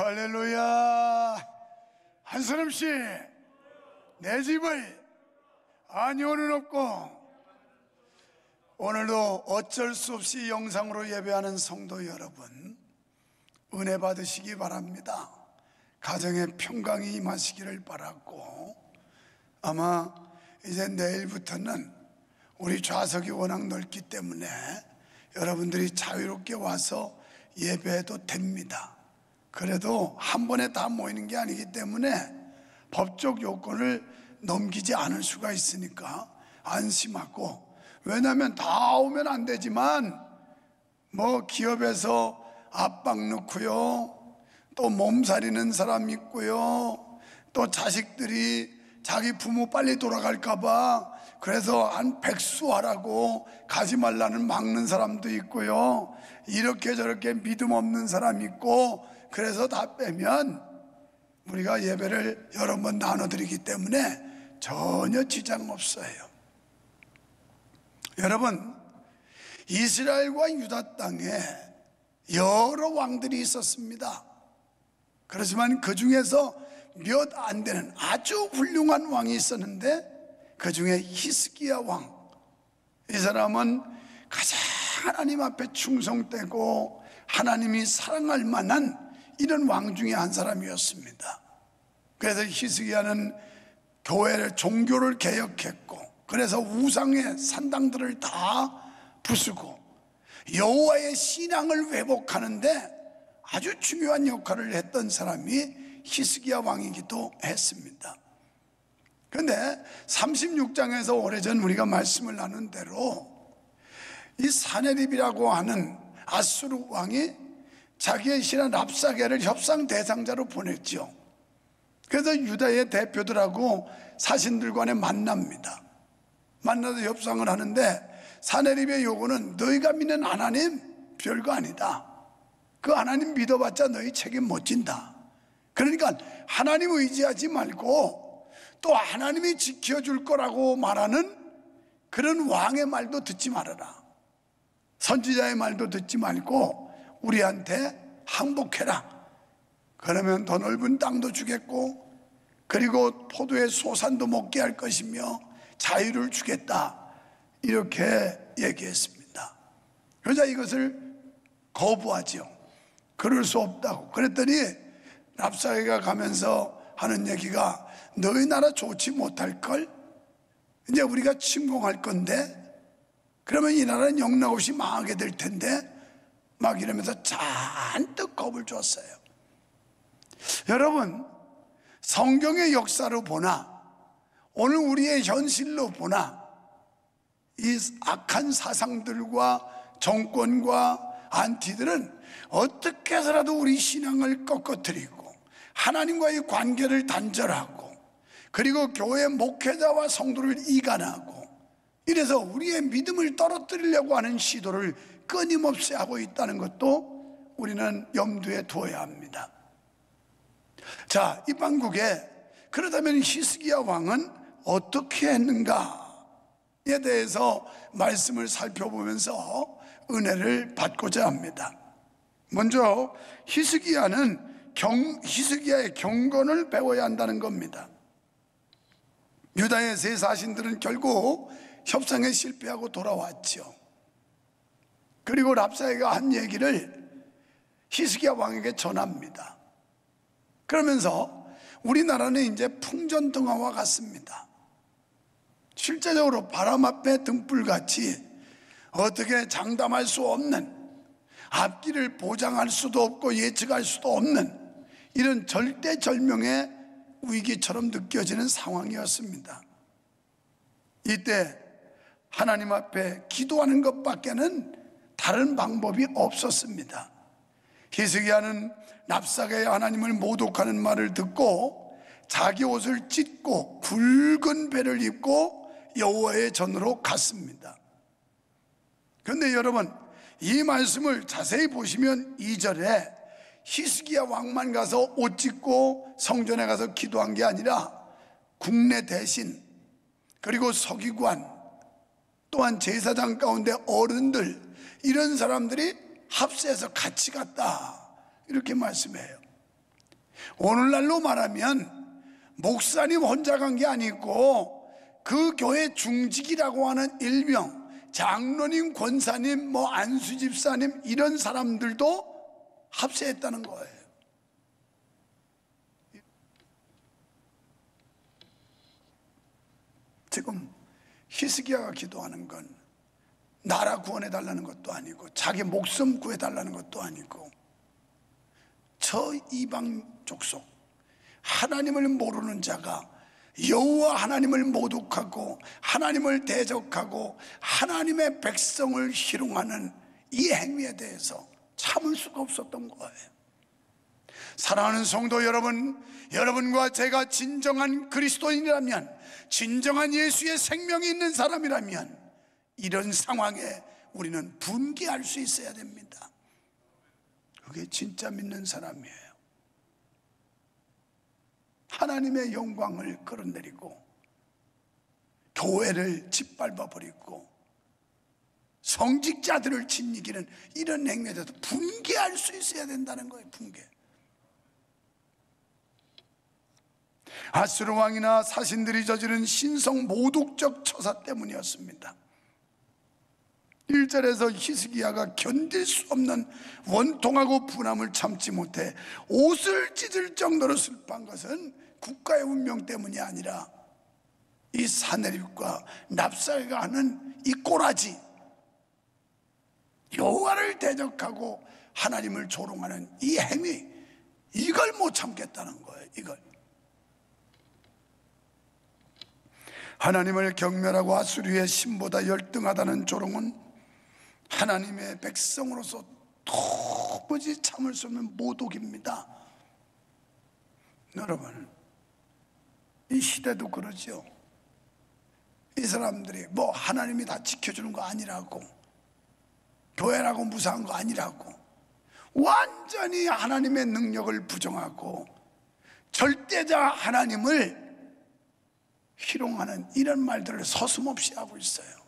할렐루야. 한사람씨, 내 집을 아니오는 없고. 오늘도 어쩔 수 없이 영상으로 예배하는 성도 여러분, 은혜 받으시기 바랍니다. 가정에 평강이 임하시기를 바라고, 아마 이제 내일부터는 우리 좌석이 워낙 넓기 때문에 여러분들이 자유롭게 와서 예배해도 됩니다. 그래도 한 번에 다 모이는 게 아니기 때문에 법적 요건을 넘기지 않을 수가 있으니까 안심하고, 왜냐하면 다 오면 안 되지만 뭐 기업에서 압박 넣고요, 또 몸살이는 사람 있고요, 또 자식들이 자기 부모 빨리 돌아갈까봐 그래서 한 백수하라고 가지 말라는 막는 사람도 있고요, 이렇게 저렇게 믿음 없는 사람 있고, 그래서 다 빼면 우리가 예배를 여러 번 나눠드리기 때문에 전혀 지장 없어요. 여러분, 이스라엘과 유다 땅에 여러 왕들이 있었습니다. 그렇지만 그 중에서 몇 안 되는 아주 훌륭한 왕이 있었는데, 그 중에 히스기야 왕, 이 사람은 가장 하나님 앞에 충성되고 하나님이 사랑할 만한 이런 왕 중에 한 사람이었습니다. 그래서 히스기야는 교회를, 종교를 개혁했고, 그래서 우상의 산당들을 다 부수고 여호와의 신앙을 회복하는데 아주 중요한 역할을 했던 사람이 히스기야 왕이기도 했습니다. 그런데 36장에서 오래전 우리가 말씀을 나눈 대로 이 사네립이라고 하는 아수르 왕이 자기의 신하 랍사게를 협상 대상자로 보냈죠. 그래서 유다의 대표들하고 사신들 간에 만납니다. 만나서 협상을 하는데, 사네립의 요구는 너희가 믿는 하나님 별거 아니다. 그 하나님 믿어봤자 너희 책임 못 진다. 그러니까 하나님 의지하지 말고 또 하나님이 지켜줄 거라고 말하는 그런 왕의 말도 듣지 말아라. 선지자의 말도 듣지 말고 우리한테 항복해라. 그러면 더 넓은 땅도 주겠고, 그리고 포도의 소산도 먹게 할 것이며 자유를 주겠다, 이렇게 얘기했습니다. 그러자 이것을 거부하죠. 그럴 수 없다고. 그랬더니 랍사게가 가면서 하는 얘기가, 너희 나라 좋지 못할걸? 이제 우리가 침공할 건데, 그러면 이 나라는 영락없이 망하게 될 텐데, 막 이러면서 잔뜩 겁을 줬어요. 여러분, 성경의 역사로 보나 오늘 우리의 현실로 보나 이 악한 사상들과 정권과 안티들은 어떻게 해서라도 우리 신앙을 꺾어뜨리고 하나님과의 관계를 단절하고, 그리고 교회 목회자와 성도를 이간하고, 이래서 우리의 믿음을 떨어뜨리려고 하는 시도를 끊임없이 하고 있다는 것도 우리는 염두에 두어야 합니다. 자, 이 방국에 그렇다면 히스기야 왕은 어떻게 했는가에 대해서 말씀을 살펴보면서 은혜를 받고자 합니다. 먼저 히스기야의 경건을 배워야 한다는 겁니다. 유다의 세 사신들은 결국 협상에 실패하고 돌아왔죠. 그리고 랍사게가 한 얘기를 히스기야 왕에게 전합니다. 그러면서 우리나라는 이제 풍전등화와 같습니다. 실제적으로 바람 앞에 등불같이 어떻게 장담할 수 없는, 앞길을 보장할 수도 없고 예측할 수도 없는 이런 절대절명의 위기처럼 느껴지는 상황이었습니다. 이때 하나님 앞에 기도하는 것밖에는 다른 방법이 없었습니다. 히스기야는 랍사게의 하나님을 모독하는 말을 듣고 자기 옷을 찢고 굵은 배를 입고 여호와의 전으로 갔습니다. 그런데 여러분, 이 말씀을 자세히 보시면 2절에 히스기야 왕만 가서 옷 찢고 성전에 가서 기도한 게 아니라 국내 대신, 그리고 서기관, 또한 제사장 가운데 어른들, 이런 사람들이 합세해서 같이 갔다, 이렇게 말씀해요. 오늘날로 말하면 목사님 혼자 간 게 아니고 그 교회 중직이라고 하는 일명 장로님, 권사님, 안수 집사님 이런 사람들도 합세했다는 거예요. 지금 히스기야가 기도하는 건 나라 구원해 달라는 것도 아니고 자기 목숨 구해 달라는 것도 아니고 저 이방 족속 하나님을 모르는 자가 여호와 하나님을 모독하고 하나님을 대적하고 하나님의 백성을 희롱하는 이 행위에 대해서 참을 수가 없었던 거예요. 사랑하는 성도 여러분, 여러분과 제가 진정한 그리스도인이라면, 진정한 예수의 생명이 있는 사람이라면 이런 상황에 우리는 분개할 수 있어야 됩니다. 그게 진짜 믿는 사람이에요. 하나님의 영광을 끌어내리고 교회를 짓밟아버리고 성직자들을 짓이기는 이런 행위에 대해서 분개할 수 있어야 된다는 거예요. 분개. 아수르 왕이나 사신들이 저지른 신성 모독적 처사 때문이었습니다. 1절에서 히스기야가 견딜 수 없는 원통하고 분함을 참지 못해 옷을 찢을 정도로 슬퍼한 것은 국가의 운명 때문이 아니라 이 사내립과 납살가 하는 이 꼬라지, 여호와를 대적하고 하나님을 조롱하는 이 행위, 이걸 못 참겠다는 거예요. 이걸. 하나님을 경멸하고 아수르의 신보다 열등하다는 조롱은 하나님의 백성으로서 도무지 참을 수 없는 모독입니다. 여러분, 이 시대도 그러죠. 이 사람들이 하나님이 다 지켜주는 거 아니라고, 교회라고 무사한 거 아니라고, 완전히 하나님의 능력을 부정하고 절대자 하나님을 희롱하는 이런 말들을 서슴없이 하고 있어요.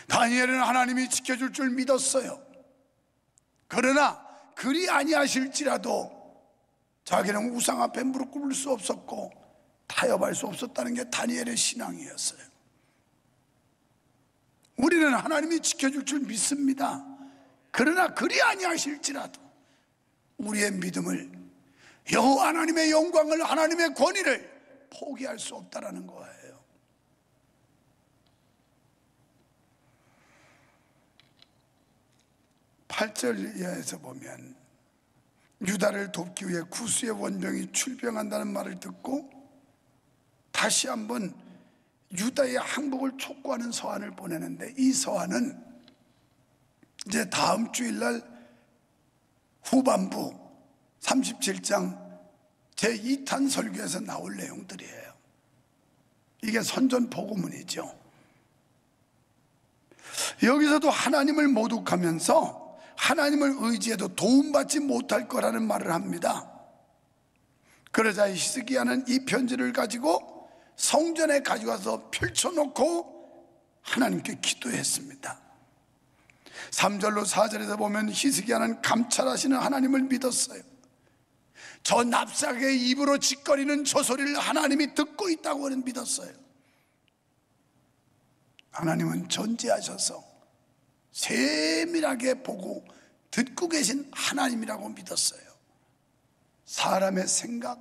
다니엘은 하나님이 지켜줄 줄 믿었어요. 그러나 그리 아니하실지라도 자기는 우상 앞에 무릎 꿇을 수 없었고 타협할 수 없었다는 게 다니엘의 신앙이었어요. 우리는 하나님이 지켜줄 줄 믿습니다. 그러나 그리 아니하실지라도 우리의 믿음을, 여호와 하나님의 영광을, 하나님의 권위를 포기할 수 없다라는 거예요. 8절 이하에서 보면 유다를 돕기 위해 구스의 원병이 출병한다는 말을 듣고 다시 한번 유다의 항복을 촉구하는 서한을 보내는데, 이 서한은 이제 다음 주일날 후반부 37장 제2탄 설교에서 나올 내용들이에요. 이게 선전포고문이죠. 여기서도 하나님을 모독하면서 하나님을 의지해도 도움받지 못할 거라는 말을 합니다. 그러자 히스기야는 이 편지를 가지고 성전에 가져가서 펼쳐놓고 하나님께 기도했습니다. 3절로 4절에서 보면 히스기야는 감찰하시는 하나님을 믿었어요. 저 납작의 입으로 짓거리는 저 소리를 하나님이 듣고 있다고 믿었어요. 하나님은 전지하셔서 세밀하게 보고 듣고 계신 하나님이라고 믿었어요. 사람의 생각,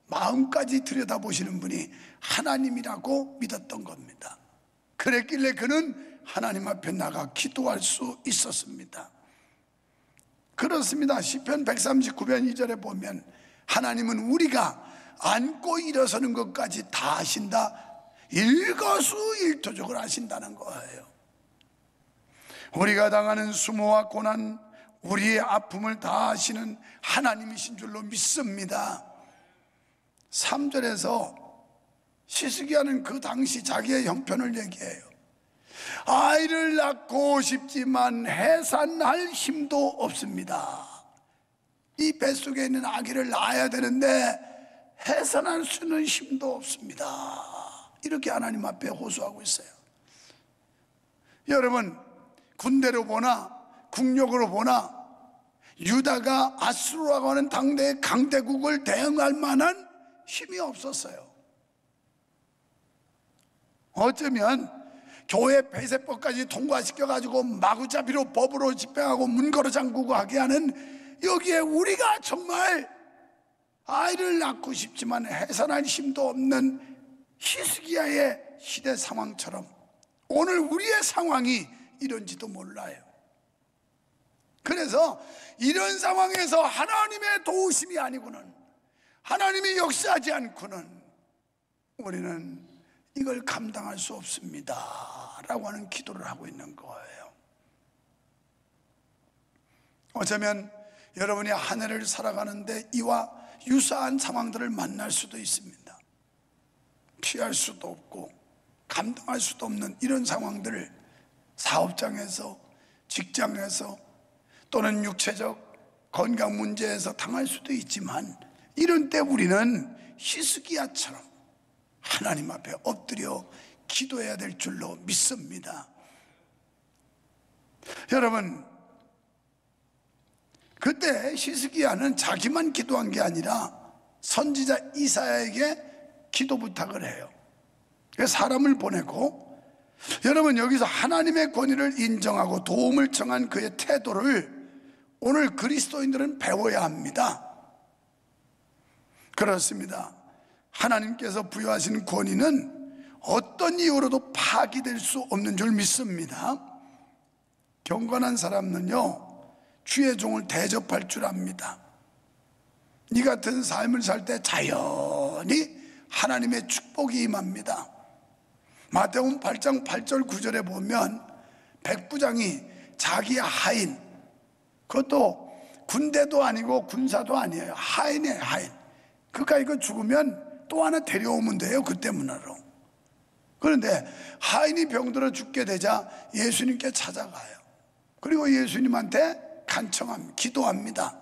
마음까지 들여다보시는 분이 하나님이라고 믿었던 겁니다. 그랬길래 그는 하나님 앞에 나가 기도할 수 있었습니다. 그렇습니다. 시편 139편 2절에 보면 하나님은 우리가 앉고 일어서는 것까지 다 하신다, 일거수일투족을 하신다는 거예요. 우리가 당하는 수모와 고난, 우리의 아픔을 다 아시는 하나님이신 줄로 믿습니다. 3절에서 히스기야는 그 당시 자기의 형편을 얘기해요. 아이를 낳고 싶지만 해산할 힘도 없습니다. 이 뱃속에 있는 아기를 낳아야 되는데 해산할 수는 힘도 없습니다. 이렇게 하나님 앞에 호소하고 있어요. 여러분, 군대로 보나 국력으로 보나 유다가 아수르라고 하는 당대의 강대국을 대응할 만한 힘이 없었어요. 어쩌면 교회 폐쇄법까지 통과시켜가지고 마구잡이로 법으로 집행하고 문 걸어 잠그고 하게 하는, 여기에 우리가 정말 아이를 낳고 싶지만 해산할 힘도 없는 히스기야의 시대 상황처럼 오늘 우리의 상황이 이런지도 몰라요. 그래서 이런 상황에서 하나님의 도우심이 아니고는, 하나님이 역사하지 않고는 우리는 이걸 감당할 수 없습니다 라고 하는 기도를 하고 있는 거예요. 어쩌면 여러분이 한 해를 살아가는데 이와 유사한 상황들을 만날 수도 있습니다. 피할 수도 없고 감당할 수도 없는 이런 상황들을 사업장에서, 직장에서, 또는 육체적 건강 문제에서 당할 수도 있지만, 이런 때 우리는 히스기야처럼 하나님 앞에 엎드려 기도해야 될 줄로 믿습니다. 여러분, 그때 히스기야는 자기만 기도한 게 아니라 선지자 이사야에게 기도 부탁을 해요. 사람을 보내고, 여러분, 여기서 하나님의 권위를 인정하고 도움을 청한 그의 태도를 오늘 그리스도인들은 배워야 합니다. 그렇습니다. 하나님께서 부여하신 권위는 어떤 이유로도 파기될 수 없는 줄 믿습니다. 경건한 사람은요, 주의 종을 대접할 줄 압니다. 이 같은 삶을 살 때 자연히 하나님의 축복이 임합니다. 마태복음 8장 8절 9절에 보면 백부장이 자기의 하인, 그것도 군대도 아니고 군사도 아니에요. 하인이에요, 하인. 그러니까 이거 죽으면 또 하나 데려오면 돼요, 그때 문화로. 그런데 하인이 병들어 죽게 되자 예수님께 찾아가요. 그리고 예수님한테 간청합니다. 기도합니다.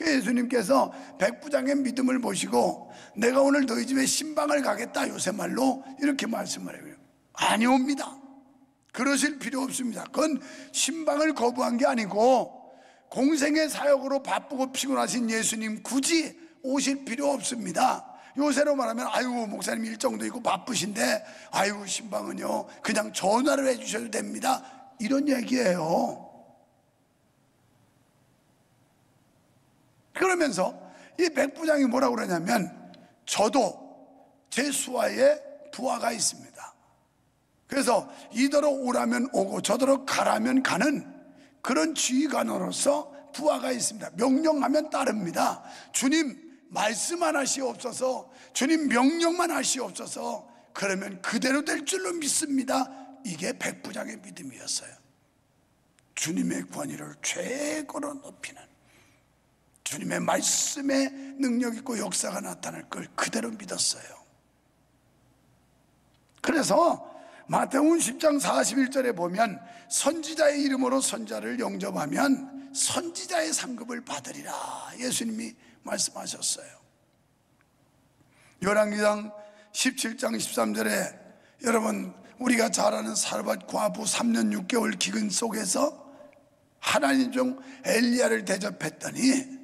예수님께서 백부장의 믿음을 보시고 내가 오늘 너희 집에 신방을 가겠다, 요새 말로 이렇게 말씀을 해요. 아니옵니다. 그러실 필요 없습니다. 그건 신방을 거부한 게 아니고 공생의 사역으로 바쁘고 피곤하신 예수님 굳이 오실 필요 없습니다. 요새로 말하면 아이고 목사님 일정도 있고 바쁘신데 아이고 신방은요 그냥 전화를 해주셔도 됩니다, 이런 얘기예요. 그러면서 이 백부장이 뭐라고 그러냐면, 저도 제 수하에 부하가 있습니다. 그래서 이더러 오라면 오고 저더러 가라면 가는 그런 지휘관으로서 부하가 있습니다. 명령하면 따릅니다. 주님 말씀만 하시옵소서, 주님 명령만 하시옵소서, 그러면 그대로 될 줄로 믿습니다. 이게 백부장의 믿음이었어요. 주님의 권위를 최고로 높이는, 주님의 말씀에 능력 있고 역사가 나타날 걸 그대로 믿었어요. 그래서 마태복음 10장 41절에 보면 선지자의 이름으로 선자를 영접하면 선지자의 상급을 받으리라 예수님이 말씀하셨어요. 열왕기상 17장 13절에 여러분 우리가 잘 아는 사르밧 과부 3년 6개월 기근 속에서 하나님 종 엘리야를 대접했더니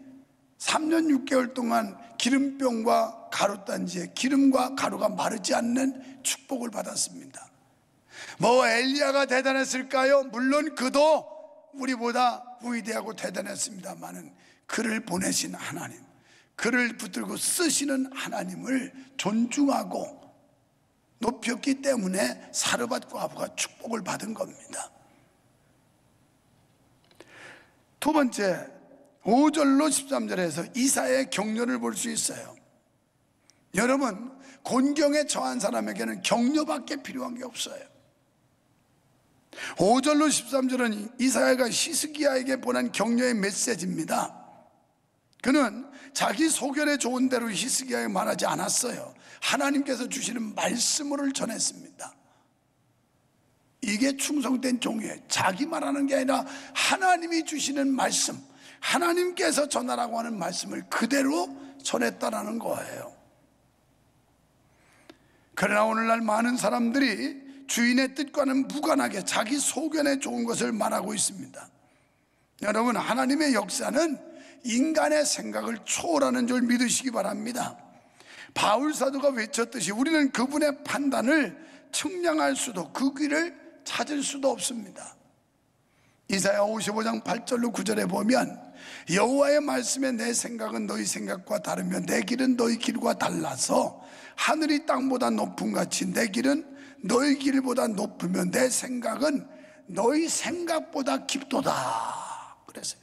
3년 6개월 동안 기름병과 가루단지에 기름과 가루가 마르지 않는 축복을 받았습니다. 뭐 엘리야가 대단했을까요? 물론 그도 우리보다 위대하고 대단했습니다마는 그를 보내신 하나님, 그를 붙들고 쓰시는 하나님을 존중하고 높였기 때문에 사르밧 과부가 축복을 받은 겁니다. 두 번째, 5절로 13절에서 이사야의 격려를 볼 수 있어요. 여러분, 곤경에 처한 사람에게는 격려밖에 필요한 게 없어요. 5절로 13절은 이사야가 히스기야에게 보낸 격려의 메시지입니다. 그는 자기 소견에 좋은 대로 히스기야에 말하지 않았어요. 하나님께서 주시는 말씀을 전했습니다. 이게 충성된 종이에요. 자기 말하는 게 아니라 하나님이 주시는 말씀, 하나님께서 전하라고 하는 말씀을 그대로 전했다라는 거예요. 그러나 오늘날 많은 사람들이 주인의 뜻과는 무관하게 자기 소견에 좋은 것을 말하고 있습니다. 여러분, 하나님의 역사는 인간의 생각을 초월하는 줄 믿으시기 바랍니다. 바울 사도가 외쳤듯이 우리는 그분의 판단을 측량할 수도 그 길을 찾을 수도 없습니다. 이사야 55장 8절로 9절에 보면 여호와의 말씀에 내 생각은 너희 생각과 다르며 내 길은 너희 길과 달라서 하늘이 땅보다 높음 같이 내 길은 너희 길보다 높으며 내 생각은 너희 생각보다 깊도다. 그래서요,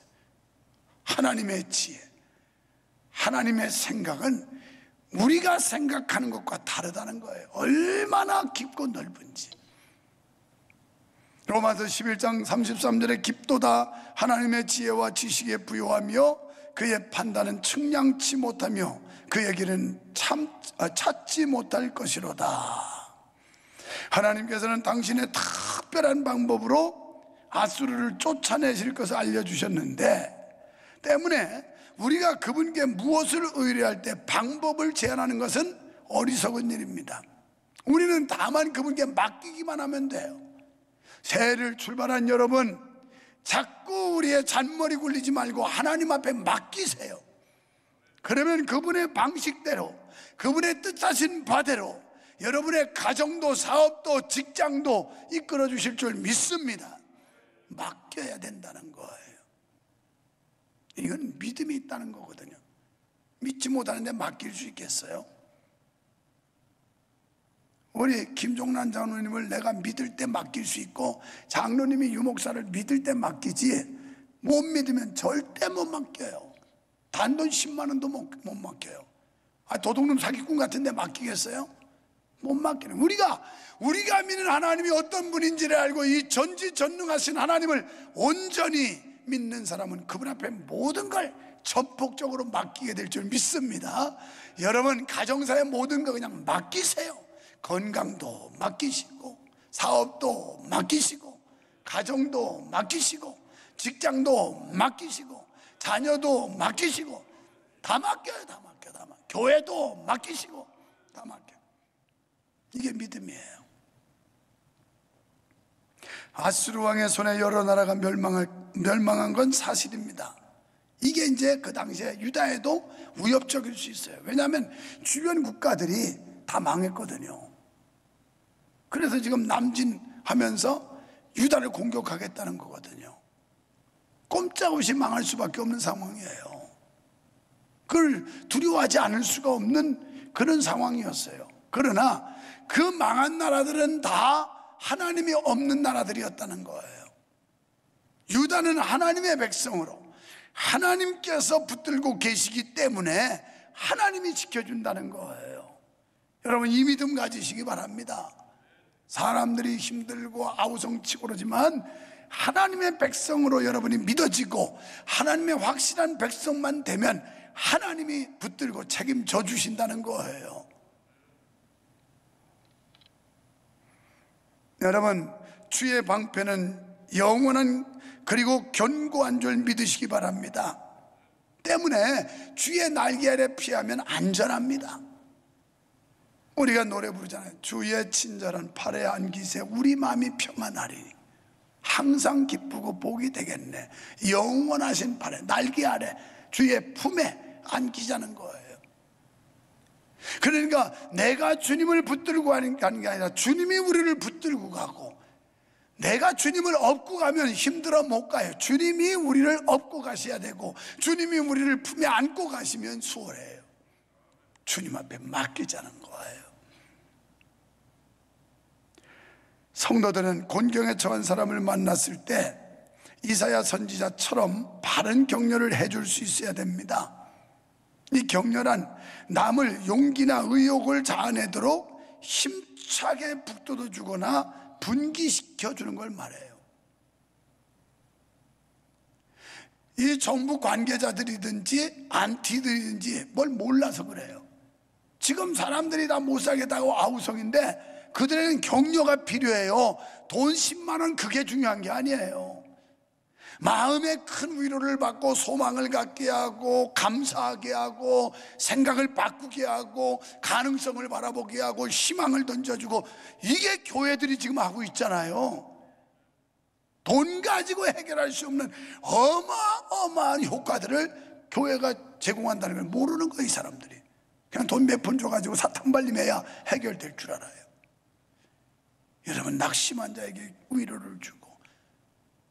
하나님의 지혜, 하나님의 생각은 우리가 생각하는 것과 다르다는 거예요. 얼마나 깊고 넓은지. 로마서 11장 33절에 깊도다 하나님의 지혜와 지식에 부요하며 그의 판단은 측량치 못하며 그의 길은 찾지 못할 것이로다. 하나님께서는 당신의 특별한 방법으로 아수르를 쫓아내실 것을 알려주셨는데, 때문에 우리가 그분께 무엇을 의뢰할 때 방법을 제안하는 것은 어리석은 일입니다. 우리는 다만 그분께 맡기기만 하면 돼요. 새해를 출발한 여러분, 자꾸 우리의 잔머리 굴리지 말고 하나님 앞에 맡기세요. 그러면 그분의 방식대로, 그분의 뜻하신 바대로 여러분의 가정도 사업도 직장도 이끌어 주실 줄 믿습니다. 맡겨야 된다는 거예요. 이건 믿음이 있다는 거거든요. 믿지 못하는데 맡길 수 있겠어요? 우리 김종란 장로님을 내가 믿을 때 맡길 수 있고 장로님이 유목사를 믿을 때 맡기지, 못 믿으면 절대 못 맡겨요. 단돈 10만 원도 못 맡겨요. 도둑놈 사기꾼 같은데 맡기겠어요? 못 맡기는. 우리가 믿는 하나님이 어떤 분인지를 알고 이 전지전능하신 하나님을 온전히 믿는 사람은 그분 앞에 모든 걸 전폭적으로 맡기게 될 줄 믿습니다. 여러분, 가정사의 모든 거 그냥 맡기세요. 건강도 맡기시고, 사업도 맡기시고, 가정도 맡기시고, 직장도 맡기시고, 자녀도 맡기시고, 다 맡겨요. 다 맡겨. 교회도 맡기시고, 다 맡겨. 이게 믿음이에요. 아수르 왕의 손에 여러 나라가 멸망한 건 사실입니다. 이게 이제 그 당시에 유다에도 위협적일 수 있어요. 왜냐하면 주변 국가들이 다 망했거든요. 그래서 지금 남진하면서 유다를 공격하겠다는 거거든요. 꼼짝없이 망할 수밖에 없는 상황이에요. 그걸 두려워하지 않을 수가 없는 그런 상황이었어요. 그러나 그 망한 나라들은 다 하나님이 없는 나라들이었다는 거예요. 유다는 하나님의 백성으로 하나님께서 붙들고 계시기 때문에 하나님이 지켜준다는 거예요. 여러분, 이 믿음 가지시기 바랍니다. 사람들이 힘들고 아우성치고 그러지만 하나님의 백성으로 여러분이 믿어지고 하나님의 확실한 백성만 되면 하나님이 붙들고 책임져 주신다는 거예요. 여러분, 주의 방패는 영원한 그리고 견고한 줄 믿으시기 바랍니다. 때문에 주의 날개 아래 피하면 안전합니다. 우리가 노래 부르잖아요. 주의 친절한 팔에 안기세 우리 마음이 평안하리니 항상 기쁘고 복이 되겠네. 영원하신 팔에, 날개 아래, 주의 품에 안기자는 거예요. 그러니까 내가 주님을 붙들고 가는 게 아니라 주님이 우리를 붙들고 가고, 내가 주님을 업고 가면 힘들어 못 가요. 주님이 우리를 업고 가셔야 되고 주님이 우리를 품에 안고 가시면 수월해요. 주님 앞에 맡기자는 거예요. 성도들은 곤경에 처한 사람을 만났을 때 이사야 선지자처럼 바른 격려를 해줄 수 있어야 됩니다. 이 격려란 남을 용기나 의욕을 자아내도록 힘차게 북돋워 주거나 분기시켜 주는 걸 말해요. 이 정부 관계자들이든지 안티들이든지 뭘 몰라서 그래요. 지금 사람들이 다 못 살겠다고 아우성인데 그들에게는 격려가 필요해요. 돈 10만 원 그게 중요한 게 아니에요. 마음에 큰 위로를 받고 소망을 갖게 하고 감사하게 하고 생각을 바꾸게 하고 가능성을 바라보게 하고 희망을 던져주고, 이게 교회들이 지금 하고 있잖아요. 돈 가지고 해결할 수 없는 어마어마한 효과들을 교회가 제공한다는 걸 모르는 거예요. 이 사람들이 그냥 돈 몇 푼 줘가지고 사탕 발림해야 해결될 줄 알아요. 여러분, 낙심한 자에게 위로를 주고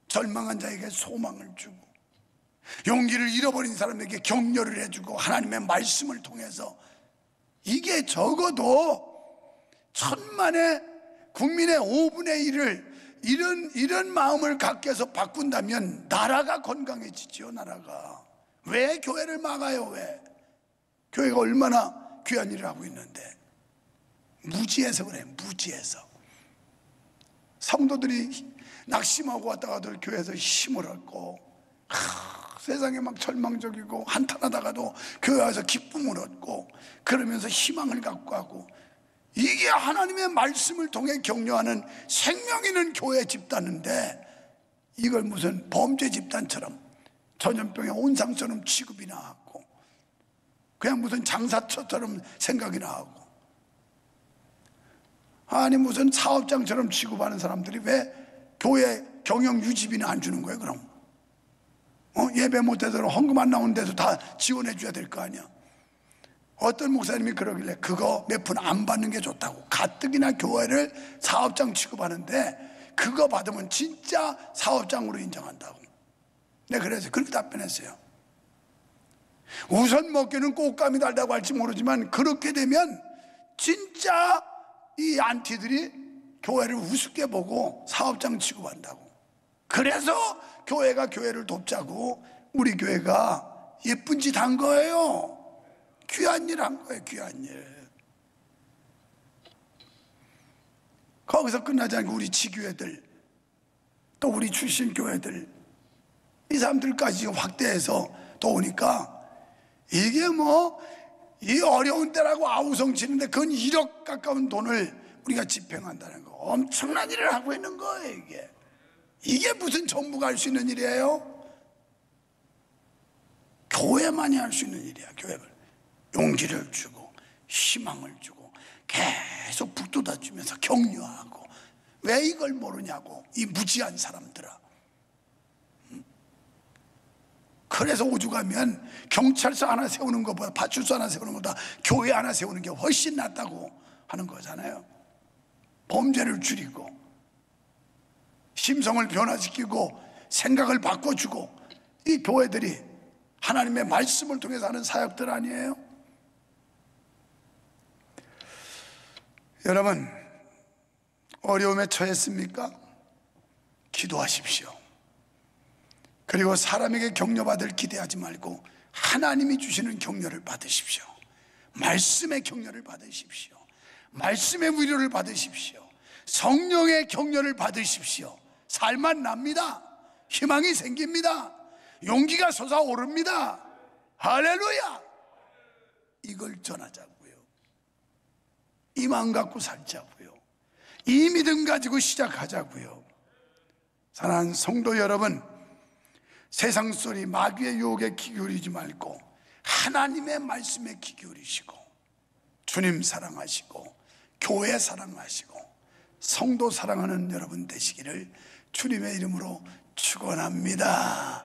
절망한 자에게 소망을 주고 용기를 잃어버린 사람에게 격려를 해주고 하나님의 말씀을 통해서, 이게 적어도 천만의 국민의 5분의 1을 이런 마음을 갖게 해서 바꾼다면 나라가 건강해지죠. 나라가. 왜 교회를 막아요? 왜? 교회가 얼마나 귀한 일을 하고 있는데. 무지해서 그래. 무지해서. 성도들이 낙심하고 왔다가도 교회에서 힘을 얻고, 세상에 막 절망적이고 한탄하다가도 교회 와서 기쁨을 얻고, 그러면서 희망을 갖고 가고, 이게 하나님의 말씀을 통해 격려하는 생명 있는 교회 집단인데, 이걸 무슨 범죄 집단처럼 전염병의 온상처럼 취급이나 하고, 그냥 무슨 장사처럼 생각이나 하고, 아니 무슨 사업장처럼 취급하는 사람들이 왜 교회 경영 유지비는 안 주는 거예요? 그럼 예배 못해서 헌금 안 나오는 데도 다 지원해 줘야 될 거 아니야. 어떤 목사님이 그러길래 그거 몇 푼 안 받는 게 좋다고. 가뜩이나 교회를 사업장 취급하는데 그거 받으면 진짜 사업장으로 인정한다고. 내가 그래서 그렇게 답변했어요. 우선 먹기는 꽃감이 달다고 할지 모르지만, 그렇게 되면 진짜 이 안티들이 교회를 우습게 보고 사업장 취급한다고. 그래서 교회가 교회를 돕자고 우리 교회가 예쁜 짓 한 거예요. 귀한 일 한 거예요. 귀한 일. 거기서 끝나지 않고 우리 지교회들, 또 우리 출신 교회들, 이 사람들까지 확대해서 또 오니까, 이게 이 어려운 때라고 아우성 치는데 그건 1억 가까운 돈을 우리가 집행한다는 거, 엄청난 일을 하고 있는 거예요. 이게 무슨 정부가 할 수 있는 일이에요? 교회만이 할 수 있는 일이야. 교회를 용기를 주고 희망을 주고 계속 북돋아 주면서 격려하고. 왜 이걸 모르냐고, 이 무지한 사람들아. 그래서 오죽하면 경찰서 하나 세우는 것보다, 파출소 하나 세우는 것보다 교회 하나 세우는 게 훨씬 낫다고 하는 거잖아요. 범죄를 줄이고 심성을 변화시키고 생각을 바꿔주고, 이 교회들이 하나님의 말씀을 통해서 하는 사역들 아니에요? 여러분, 어려움에 처했습니까? 기도하십시오. 그리고 사람에게 격려받을 기대하지 말고 하나님이 주시는 격려를 받으십시오. 말씀의 격려를 받으십시오. 말씀의 위로를 받으십시오. 성령의 격려를 받으십시오. 살만 납니다. 희망이 생깁니다. 용기가 솟아오릅니다. 할렐루야. 이걸 전하자고요. 이 마음 갖고 살자고요. 이 믿음 가지고 시작하자고요. 사랑하는 성도 여러분, 세상 소리, 마귀의 유혹에 귀 기울이지 말고 하나님의 말씀에 귀 기울이시고, 주님 사랑하시고 교회 사랑하시고 성도 사랑하는 여러분 되시기를 주님의 이름으로 축원합니다.